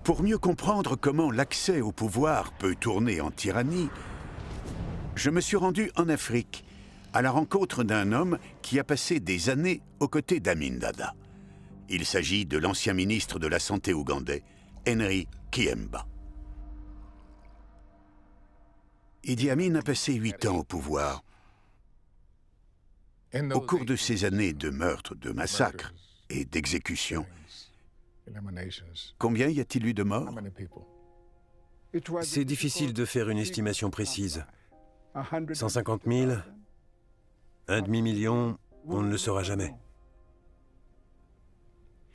Pour mieux comprendre comment l'accès au pouvoir peut tourner en tyrannie, je me suis rendu en Afrique, à la rencontre d'un homme qui a passé des années aux côtés d'Amin Dada. Il s'agit de l'ancien ministre de la Santé ougandais, Henry Kiemba. Idi Amin a passé 8 ans au pouvoir. Au cours de ces années de meurtres, de massacres et d'exécutions, combien y a-t-il eu de morts? C'est difficile de faire une estimation précise. 150 000, un demi-million, on ne le saura jamais.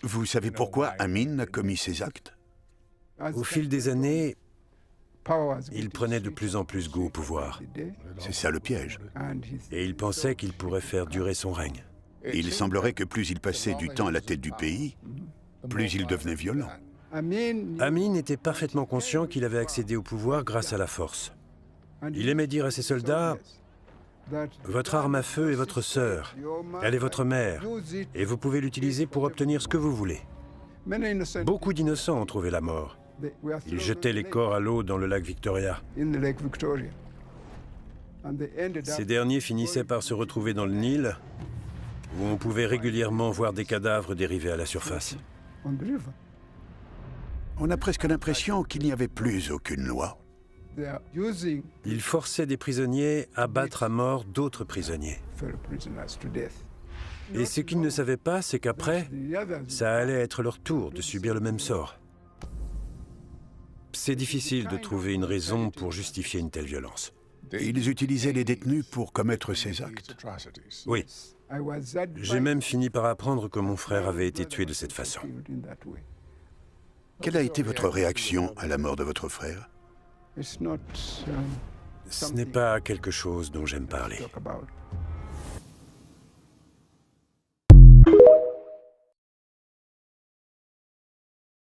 Vous savez pourquoi Amin a commis ces actes? Au fil des années, il prenait de plus en plus goût au pouvoir. C'est ça le piège. Et il pensait qu'il pourrait faire durer son règne. Il semblerait que plus il passait du temps à la tête du pays, plus il devenait violent. Amin était parfaitement conscient qu'il avait accédé au pouvoir grâce à la force. Il aimait dire à ses soldats, « Votre arme à feu est votre sœur, elle est votre mère, et vous pouvez l'utiliser pour obtenir ce que vous voulez. » Beaucoup d'innocents ont trouvé la mort. Ils jetaient les corps à l'eau dans le lac Victoria. Ces derniers finissaient par se retrouver dans le Nil, où on pouvait régulièrement voir des cadavres dériver à la surface. On a presque l'impression qu'il n'y avait plus aucune loi. Ils forçaient des prisonniers à battre à mort d'autres prisonniers. Et ce qu'ils ne savaient pas, c'est qu'après, ça allait être leur tour de subir le même sort. C'est difficile de trouver une raison pour justifier une telle violence. Ils utilisaient les détenus pour commettre ces actes. Oui. J'ai même fini par apprendre que mon frère avait été tué de cette façon. Quelle a été votre réaction à la mort de votre frère? Ce n'est pas quelque chose dont j'aime parler.